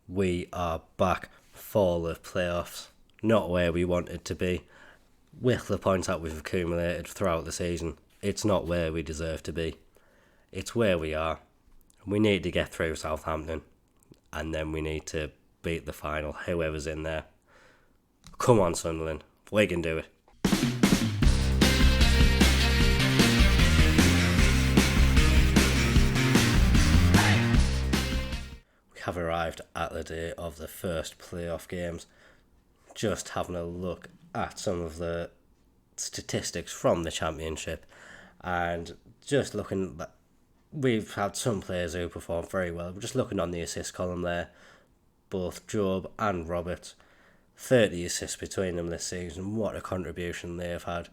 We are back for the playoffs. Not where we wanted to be. With the points that we've accumulated throughout the season, it's not where we deserve to be. It's where we are. We need to get through Southampton, and then we need to beat the final, whoever's in there. Come on, Sunderland. We can do it. We have arrived at the day of the first playoff games. Just having a look at some of the statistics from the Championship, and just looking, we've had some players who performed very well. We're just looking on the assist column there, both Job and Roberts, 30 assists between them this season. What a contribution they've had.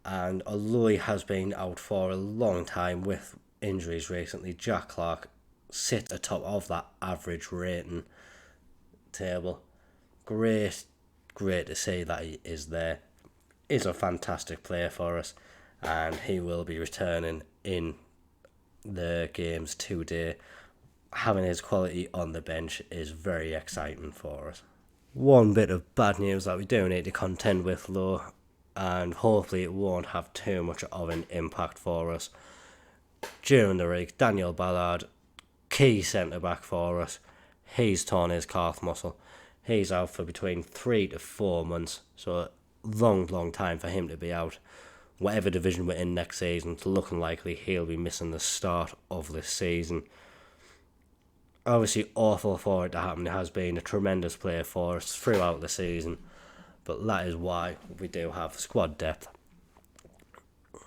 And although he has been out for a long time with injuries recently, Jack Clark sits atop of that average rating table. Great to see that he is there. Is a fantastic player for us, and he will be returning in the games today. Having his quality on the bench is very exciting for us. One bit of bad news that we do need to contend with though, and hopefully it won't have too much of an impact for us. During the week, Daniel Ballard, key centre back for us, he's torn his calf muscle. He's out for between 3 to 4 months, so a long time for him to be out. Whatever division we're in next season, it's looking likely he'll be missing the start of this season. Obviously awful for it to happen. He has been a tremendous player for us throughout the season, but that is why we do have squad depth.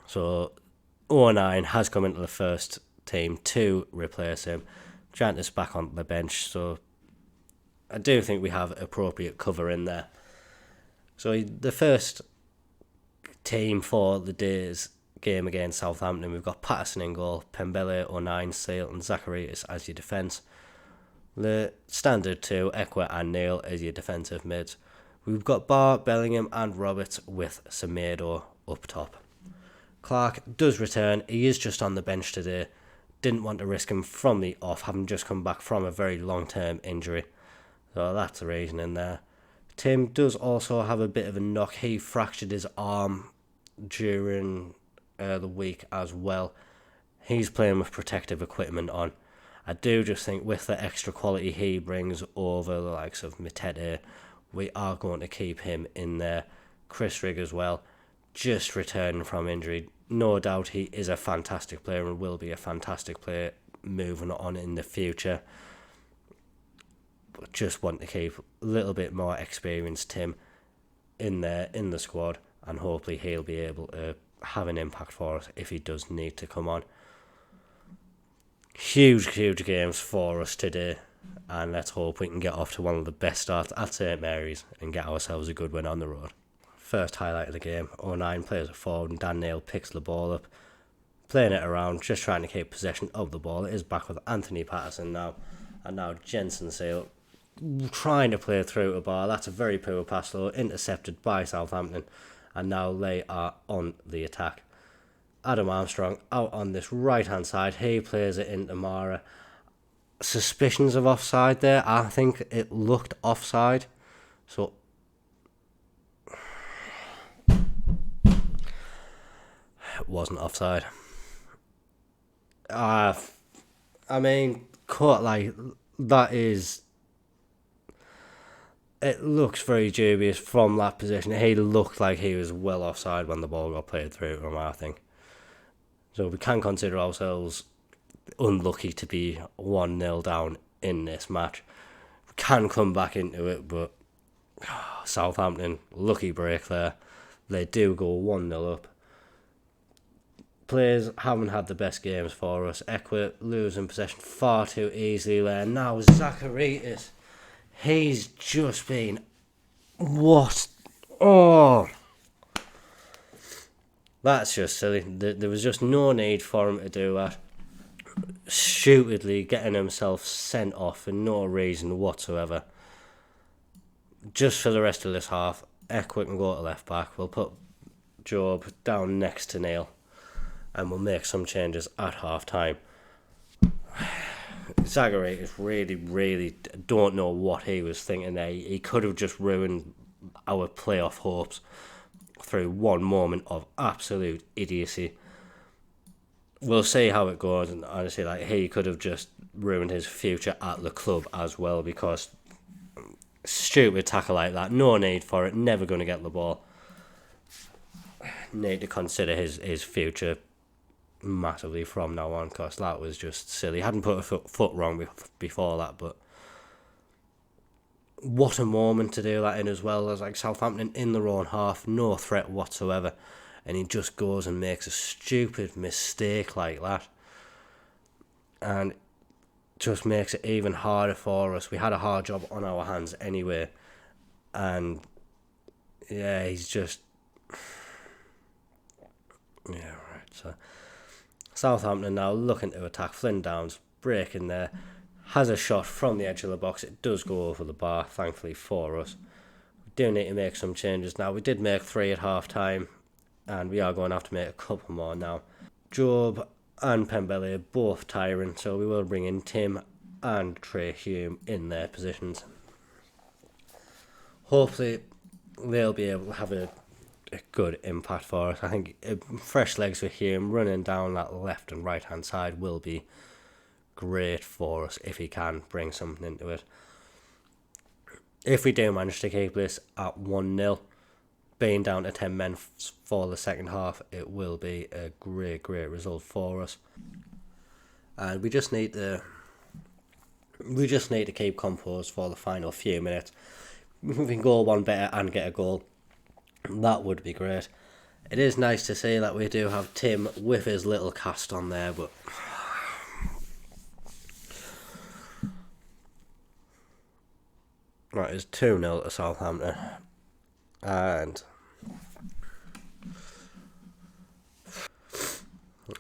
So 09 has come into the first team to replace him. Jantis back on the bench, so I do think we have appropriate cover in there. So the first team for the day's game against Southampton, we've got Patterson in goal, Pembele, 09, Sale and Zacharias as your defence. The standard two, Ekwa and Neil as your defensive mids. We've got Barr, Bellingham and Roberts with Semedo up top. Clark does return. He is just on the bench today. Didn't want to risk him from the off, having just come back from a very long-term injury. So that's the reason in there. Tim does also have a bit of a knock. He fractured his arm during the week as well. He's playing with protective equipment on. I do just think with the extra quality he brings over the likes of Matete, we are going to keep him in there. Chris Rigg as well, just returning from injury. No doubt he is a fantastic player and will be a fantastic player moving on in the future. But just want to keep a little bit more experienced Tim in there in the squad, and hopefully he'll be able to have an impact for us if he does need to come on. Huge games for us today, and let's hope we can get off to one of the best starts at St Mary's and get ourselves a good win on the road. First highlight of the game, 09 plays it forward and Dan Neil picks the ball up, playing it around, just trying to keep possession of the ball. It is back with Anthony Patterson now, and now Jensen Sale trying to play through a bar. That's a very poor pass though, intercepted by Southampton, and now they are on the attack. Adam Armstrong out on this right hand side, he plays it into Mara. Suspicions of offside there. I think it looked offside, so it wasn't offside. I mean, caught like that is. It looks very dubious from that position. He looked like he was well offside when the ball got played through to him, I think. So we can consider ourselves unlucky to be 1-0 down in this match. We can come back into it, but Southampton, lucky break there. They do go 1-0 up. Players haven't had the best games for us. Ekwa losing possession far too easily there. Now Zacharias, he's just been... What? Oh! That's just silly. There was just no need for him to do that. Stupidly getting himself sent off for no reason whatsoever. Just for the rest of this half, Ekwa can go to left back. We'll put Job down next to Neil, and we'll make some changes at half time. Zagorakis really don't know what he was thinking there. He could have just ruined our playoff hopes through one moment of absolute idiocy. We'll see how it goes, and honestly, like, he could have just ruined his future at the club as well, because stupid tackle like that, no need for it, never going to get the ball. Need to consider his future massively from now on, because that was just silly. Hadn't put a foot wrong before that, but what a moment to do that in as well. As like Southampton in their own half, no threat whatsoever, and he just goes and makes a stupid mistake like that, and just makes it even harder for us. We had a hard job on our hands anyway, and yeah, he's just right. So Southampton now looking to attack. Flynn Downs breaking there, has a shot from the edge of the box. It does go over the bar, thankfully for us. We do need to make some changes now. We did make 3 at half time, and we are going to have to make a couple more now. Job and Pembele are both tiring, so we will bring in Tim and Trey Hume in their positions. Hopefully they'll be able to have a good impact for us. I think fresh legs with Hume running down that left and right hand side will be great for us if he can bring something into it. If we do manage to keep this at 1-0, being down to 10 men for the second half, it will be a great result for us. And we just need to keep composed for the final few minutes. If we can go one better and get a goal, that would be great. It is nice to see that we do have Tim with his little cast on there, but right, it's 2-0 to Southampton, and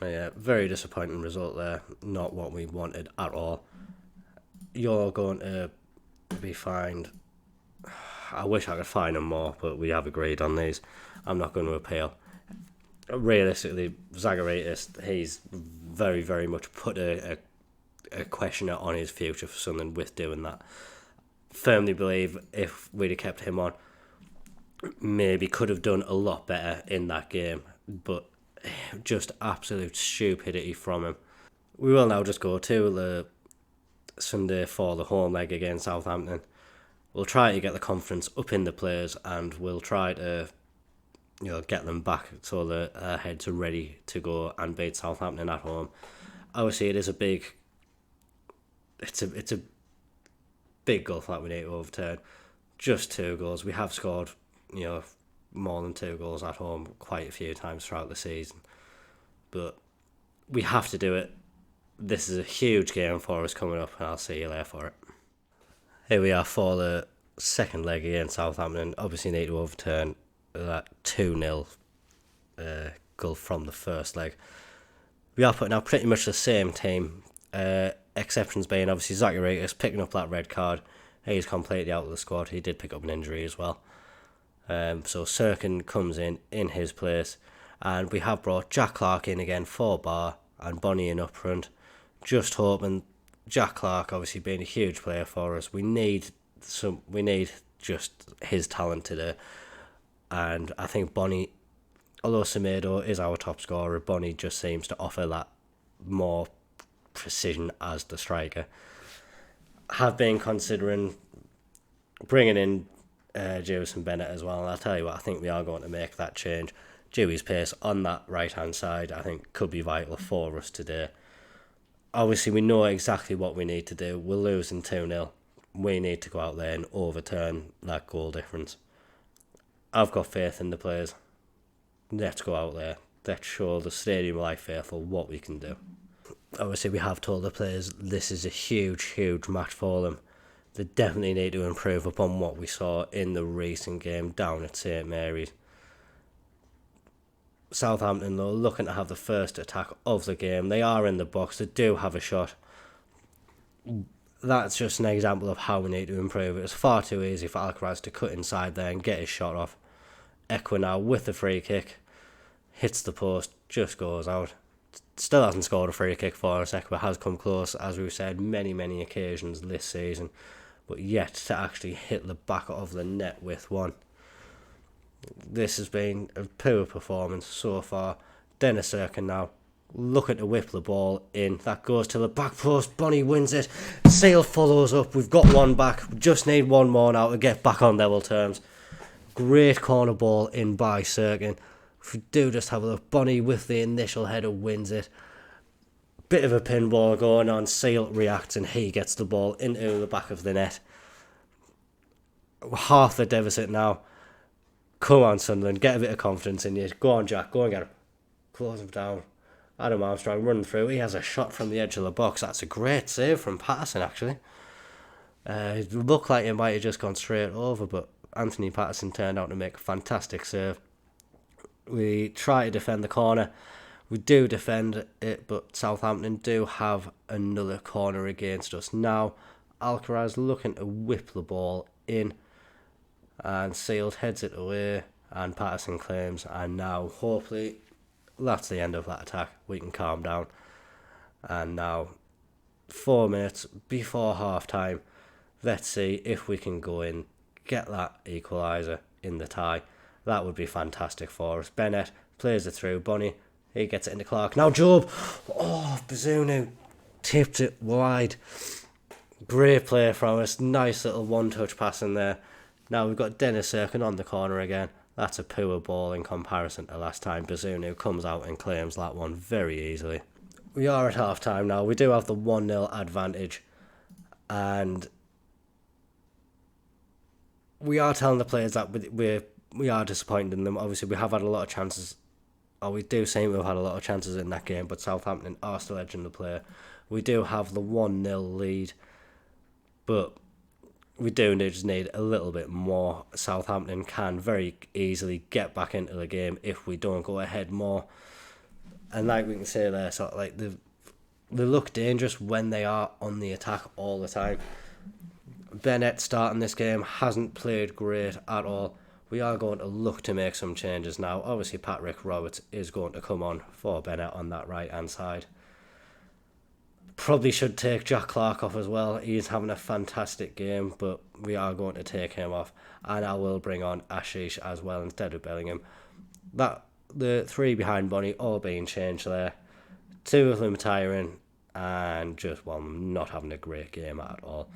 yeah, very disappointing result there. Not what we wanted at all. You're going to be fined. I wish I could fine him more, but we have agreed on these. I'm not going to appeal. Realistically, Zagorakis, he's very much put a questioner on his future for something with doing that. Firmly believe if we'd have kept him on, maybe could have done a lot better in that game, but just absolute stupidity from him. We will now just go to the Sunday for the home leg against Southampton. We'll try to get the confidence up in the players, and we'll try to get them back so that their heads are ready to go and beat Southampton at home. Obviously, it's a big gulf that we need to overturn. Just 2 goals. We have scored, more than 2 goals at home quite a few times throughout the season, but we have to do it. This is a huge game for us coming up, and I'll see you there for it. Here we are for the second leg against Southampton. Obviously need to overturn that 2-0 goal from the first leg. We are putting out pretty much the same team. Exceptions being obviously Zagorakis picking up that red card. He's completely out of the squad. He did pick up an injury as well. So Sirkin comes in his place. And we have brought Jack Clark in again for Bar and Bonnie in up front. Just hoping, Jack Clark obviously being a huge player for us. We need just his talent today. And I think Bonnie, although Semedo is our top scorer, Bonnie just seems to offer that more precision as the striker. Have been considering bringing in Jewison Bennett as well, and I'll tell you what, I think we are going to make that change. Dewey's pace on that right hand side I think could be vital for us today. Obviously we know exactly what we need to do. We're losing 2-0. We need to go out there and overturn that goal difference. I've got faith in the players. Let's go out there. Let's show the Stadium Life faithful what we can do. Obviously we have told the players this is a huge match for them. They definitely need to improve upon what we saw in the recent game down at St Mary's. Southampton though looking to have the first attack of the game. They are in the box. They do have a shot. That's just an example of how we need to improve. It's far too easy for Alcaraz to cut inside there and get his shot off. Ekwa now with the free kick. Hits the post. Just goes out. Still hasn't scored a free kick for us. Ekwa has come close, as we've said, many occasions this season, but yet to actually hit the back of the net with one. This has been a poor performance so far. Dennis Erkin now looking to whip the ball in. That goes to the back post. Bonnie wins it. Sale follows up. We've got one back. We just need one more now to get back on level terms. Great corner ball in by Serkin. If we do just have a look, Bonnie with the initial header wins it. Bit of a pinball going on. Sale reacts and he gets the ball into the back of the net. Half the deficit now. Come on, Sunderland, get a bit of confidence in you. Go on, Jack, go and get him. Close him down. Adam Armstrong running through. He has a shot from the edge of the box. That's a great save from Patterson, actually. It looked like it might have just gone straight over, but Anthony Patterson turned out to make a fantastic save. We try to defend the corner. We do defend it, but Southampton do have another corner against us. Now, Alcaraz looking to whip the ball in, and Sealed heads it away, and Patterson claims, and now hopefully that's the end of that attack. We can calm down. And now 4 minutes before half time, let's see if we can go in, get that equaliser in the tie. That would be fantastic for us. Bennett plays it through. Bonnie, he gets it into Clark. Now Job, Bazunu tipped it wide. Great play from us. Nice little one-touch pass in there. Now we've got Dennis Serkin on the corner again. That's a poor ball in comparison to last time. Bazunu comes out and claims that one very easily. We are at half time now. We do have the 1-0 advantage. And we are telling the players that we are disappointed in them. Obviously, we have had a lot of chances. Or we do seem to have had a lot of chances in that game. But Southampton are still edging the play. We do have the 1-0 lead. But we do just need a little bit more. Southampton can very easily get back into the game if we don't go ahead more. And like we can say there, sort of like they look dangerous when they are on the attack all the time. Bennett starting this game hasn't played great at all. We are going to look to make some changes now. Obviously, Patrick Roberts is going to come on for Bennett on that right-hand side. Probably should take Jack Clark off as well. He's having a fantastic game, but we are going to take him off. And I will bring on Ashish as well instead of Bellingham. The three behind Bonnie all being changed there. Two of them retiring and just one not having a great game at all.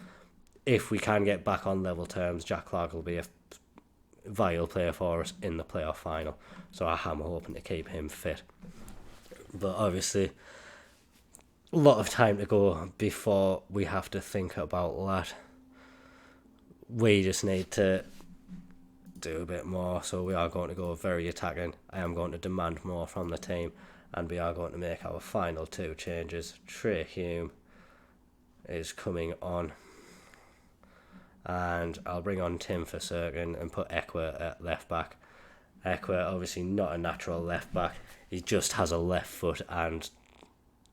If we can get back on level terms, Jack Clark will be a vital player for us in the playoff final. So I am hoping to keep him fit. But obviously, a lot of time to go before we have to think about that. We just need to do a bit more, so we are going to go very attacking. I am going to demand more from the team, and we are going to make our final two changes. Trey Hume is coming on, and I'll bring on Tim for Serkin and put Ekwa at left back. Ekwa obviously not a natural left back. He just has a left foot, and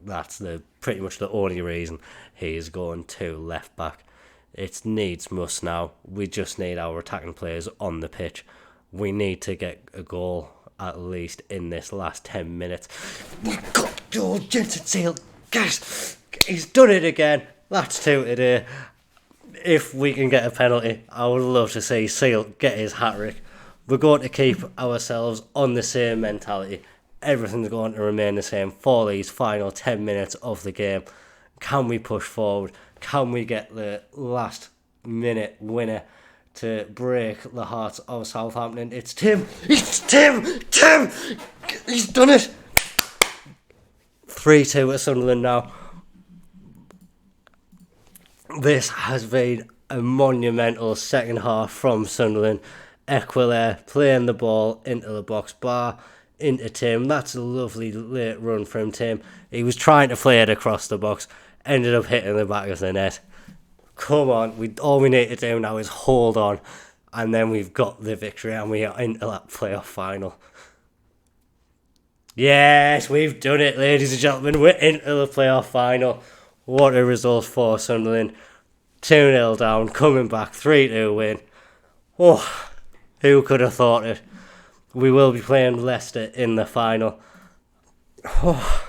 that's pretty much the only reason he is going to left back. It needs must now. We just need our attacking players on the pitch. We need to get a goal at least in this last 10 minutes. We've got Joel Jensen Seal. Guys, he's done it again. That's two today. If we can get a penalty, I would love to see Seal get his hat-trick. We're going to keep ourselves on the same mentality. Everything's going to remain the same for these final 10 minutes of the game. Can we push forward? Can we get the last minute winner to break the hearts of Southampton? It's Tim! It's Tim! Tim! He's done it! 3-2 at Sunderland now. This has been a monumental second half from Sunderland. Ekwa playing the ball into the box bar. Into Tim. That's a lovely late run from Tim. He was trying to play it across the box, ended up hitting the back of the net. Come on, all we need to do now is hold on, and then we've got the victory and we are into that playoff final. Yes, we've done it, ladies and gentlemen. We're into the playoff final. What a result for Sunderland. 2-0 down, coming back, 3-2 win. Oh, who could have thought it? We will be playing Leicester in the final. Oh,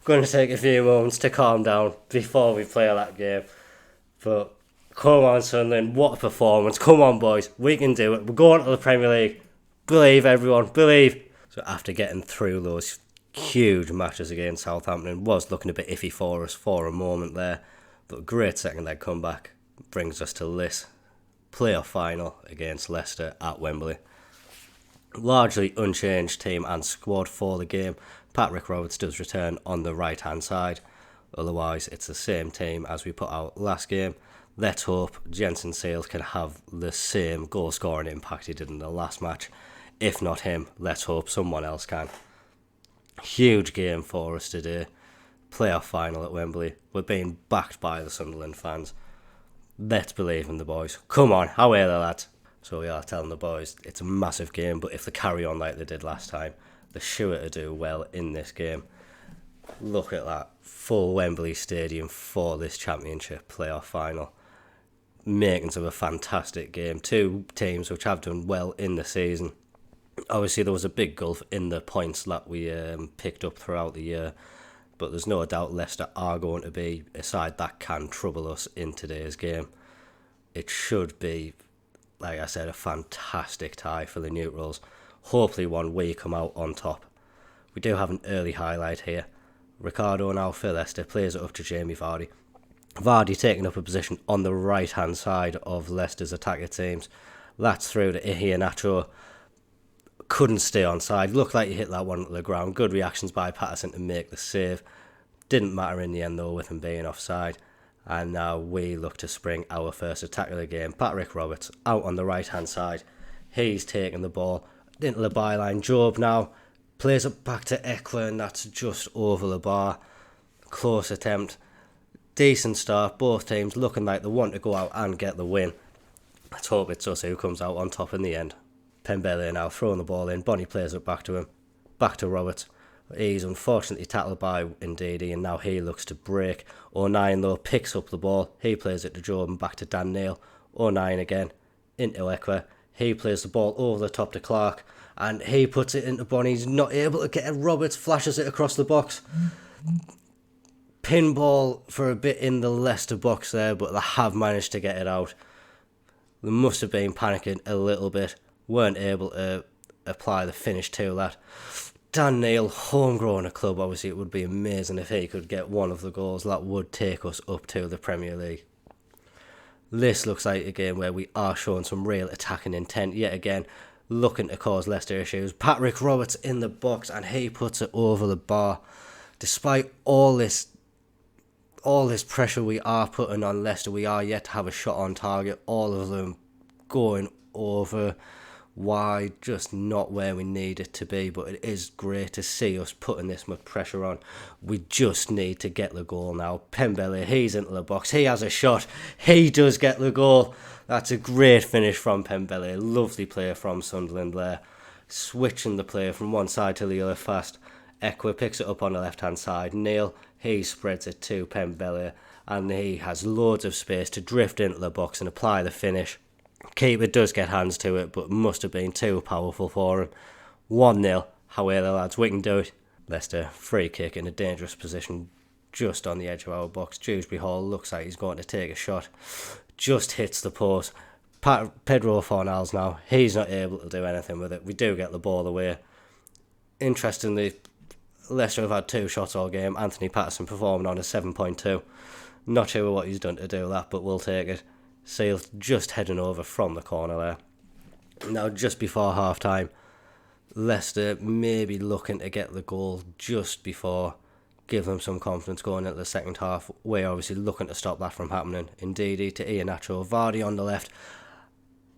going to take a few moments to calm down before we play that game. But come on, Sunderland, what a performance. Come on, boys, we can do it. We're going to the Premier League. Believe, everyone, believe. So after getting through those huge matches against Southampton, it was looking a bit iffy for us for a moment there. But a great second leg comeback brings us to this playoff final against Leicester at Wembley. Largely unchanged team and squad for the game. Patrick Roberts does return on the right hand side. Otherwise, it's the same team as we put out last game. Let's hope Jensen Seals can have the same goal scoring impact he did in the last match. If not him, let's hope someone else can. Huge game for us today. Playoff final at Wembley. We're being backed by the Sunderland fans. Let's believe in the boys. Come on, how are they, lads? So we are telling the boys it's a massive game, but if they carry on like they did last time, they're sure to do well in this game. Look at that. Full Wembley Stadium for this Championship playoff final. Makings of a fantastic game. Two teams which have done well in the season. Obviously, there was a big gulf in the points that we picked up throughout the year, but there's no doubt Leicester are going to be a side that can trouble us in today's game. It should be, like I said, a fantastic tie for the neutrals. Hopefully one we come out on top. We do have an early highlight here. Ricardo now for Leicester plays it up to Jamie Vardy. Vardy taking up a position on the right hand side of Leicester's attacker teams. That's through to Iheanacho. Couldn't stay on side. Looked like he hit that one at the ground. Good reactions by Patterson to make the save. Didn't matter in the end though with him being offside. And now we look to spring our first attack of the game. Patrick Roberts out on the right hand side. He's taking the ball into the byline. Job now plays it back to Eckler, and that's just over the bar. Close attempt. Decent start. Both teams looking like they want to go out and get the win. Let's hope it's us who comes out on top in the end. Pembele now throwing the ball in. Bonnie plays it back to him. Back to Roberts. He's unfortunately tackled by Ndidi, and now he looks to break. O'Nien though picks up the ball. He plays it to Jordan, back to Dan Neil. O'Nien again into Eckler. He plays the ball over the top to Clark, and he puts it into Bonnie. He's not able to get it. Roberts flashes it across the box. Pinball for a bit in the Leicester box there, but they have managed to get it out. They must have been panicking a little bit. Weren't able to apply the finish to that. Dan Neil, homegrown a club, obviously it would be amazing if he could get one of the goals. That would take us up to the Premier League. This looks like a game where we are showing some real attacking intent yet again, looking to cause Leicester issues. Patrick Roberts in the box, and he puts it over the bar. Despite all this pressure we are putting on Leicester, we are yet to have a shot on target. All of them going over wide, just not where we need it to be, but it is great to see us putting this much pressure on. We just need to get the goal now. Pembele, he's into the box, he has a shot, he does get the goal. That's a great finish from Pembele. Lovely play from Sunderland there, switching the play from one side to the other fast. Eckler picks it up on the left hand side. Neil, he spreads it to Pembele, and he has loads of space to drift into the box and apply the finish. Keeper does get hands to it, but must have been too powerful for him. 1-0. However, lads, we can do it. Leicester, free kick in a dangerous position just on the edge of our box. Dewsbury Hall looks like he's going to take a shot. Just hits the post. Pedro Fornals now, he's not able to do anything with it. We do get the ball away. Interestingly, Leicester have had 2 shots all game. Anthony Patterson performing on a 7.2. Not sure what he's done to do that, but we'll take it. Seals just heading over from the corner there. Now, just before half time, Leicester maybe looking to get the goal just before, give them some confidence going into the second half. We're obviously looking to stop that from happening. Ndidi to Iheanacho, Vardy on the left.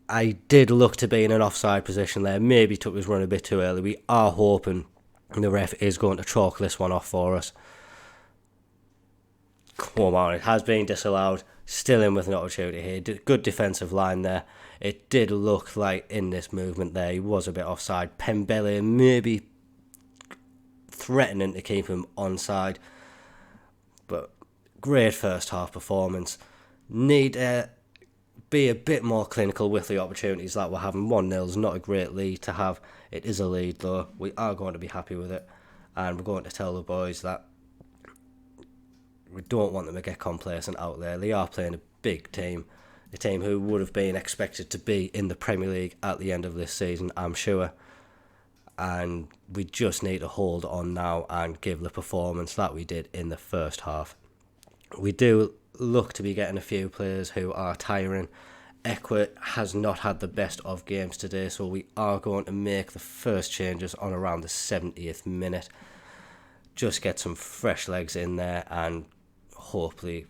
I did look to be in an offside position there, maybe took his run a bit too early. We are hoping the ref is going to chalk this one off for us. Come on, it has been disallowed. Still in with an opportunity here. Good defensive line there. It did look like in this movement there he was a bit offside. Pembele maybe threatening to keep him onside. But great first half performance. Need to be a bit more clinical with the opportunities that we're having. 1-0 is not a great lead to have. It is a lead though. We are going to be happy with it. And we're going to tell the boys that We don't want them to get complacent out there. They are playing a big team, a team who would have been expected to be in the Premier League at the end of this season, I'm sure. And we just need to hold on now and give the performance that we did in the first half. We do look to be getting a few players who are tiring. Ekwit has not had the best of games today, so we are going to make the first changes on around the 70th minute. Just get some fresh legs in there and hopefully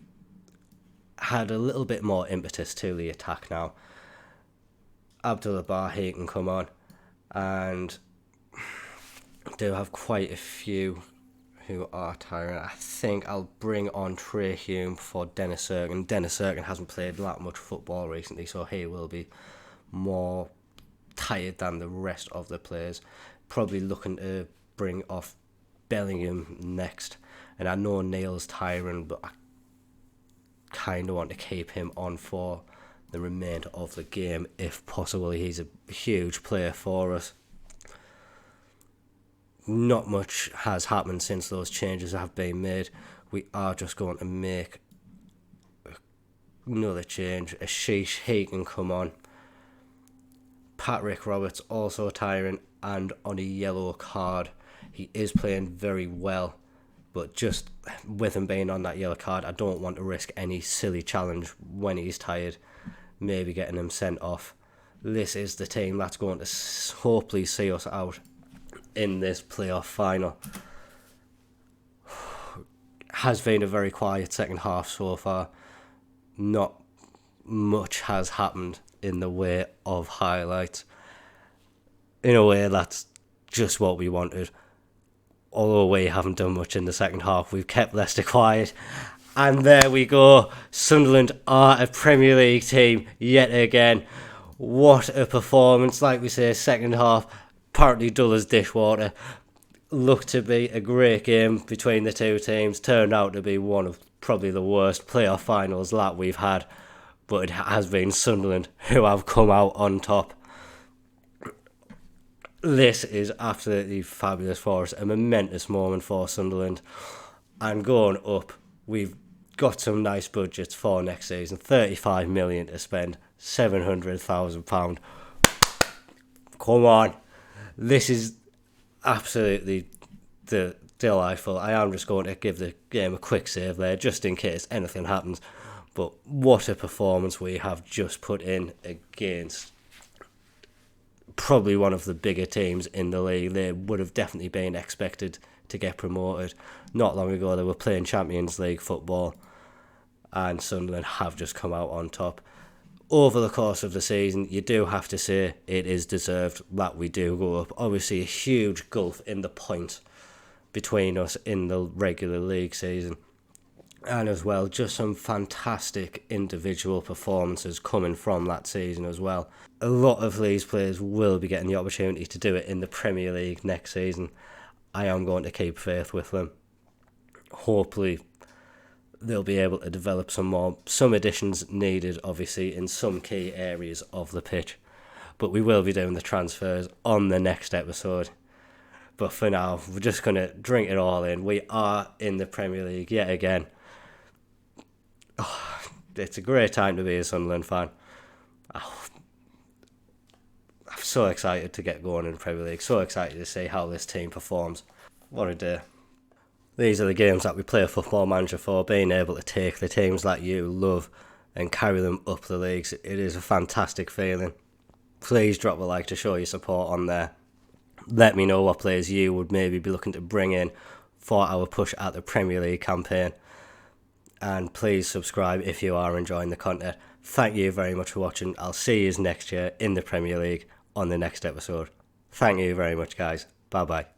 had a little bit more impetus to the attack now. Abdullah Bar, he can come on, and do have quite a few who are tiring. I think I'll bring on Trey Hume for Dennis Serkin. Dennis Serkin hasn't played that much football recently, so he will be more tired than the rest of the players. Probably looking to bring off Bellingham next. And I know Neil's tiring, but I kind of want to keep him on for the remainder of the game if possible. He's a huge player for us. Not much has happened since those changes have been made. We are just going to make another change. Ashish, he can come on. Patrick Roberts also tiring and on a yellow card. He is playing very well, but just with him being on that yellow card, I don't want to risk any silly challenge when he's tired, maybe getting him sent off. This is the team that's going to hopefully see us out in this playoff final. Has been a very quiet second half so far. Not much has happened in the way of highlights. In a way, that's just what we wanted. Although we haven't done much in the second half, we've kept Leicester quiet. And there we go. Sunderland are a Premier League team yet again. What a performance. Like we say, second half, apparently dull as dishwater. Looked to be a great game between the two teams. Turned out to be one of probably the worst playoff finals that we've had. But it has been Sunderland who have come out on top. This is absolutely fabulous for us. A momentous moment for Sunderland. And going up, we've got some nice budgets for next season. 35 million to spend, £700,000. Come on. This is absolutely delightful. I am just going to give the game a quick save there, just in case anything happens. But what a performance we have just put in against probably one of the bigger teams in the league. They would have definitely been expected to get promoted. Not long ago, they were playing Champions League football, and Sunderland have just come out on top. Over the course of the season, you do have to say it is deserved that we do go up. Obviously, a huge gulf in the points between us in the regular league season. And as well, just some fantastic individual performances coming from that season as well. A lot of these players will be getting the opportunity to do it in the Premier League next season. I am going to keep faith with them. Hopefully, they'll be able to develop some additions needed, obviously, in some key areas of the pitch. But we will be doing the transfers on the next episode. But for now, we're just going to drink it all in. We are in the Premier League yet again. Oh, it's a great time to be a Sunderland fan. Oh, I'm so excited to get going in the Premier League. So excited to see how this team performs. What a day. These are the games that we play a Football Manager for, being able to take the teams that you love and carry them up the leagues. It is a fantastic feeling. Please drop a like to show your support on there. Let me know what players you would maybe be looking to bring in for our push at the Premier League campaign. And please subscribe if you are enjoying the content. Thank you very much for watching. I'll see you next year in the Premier League on the next episode. Thank you very much, guys. Bye-bye.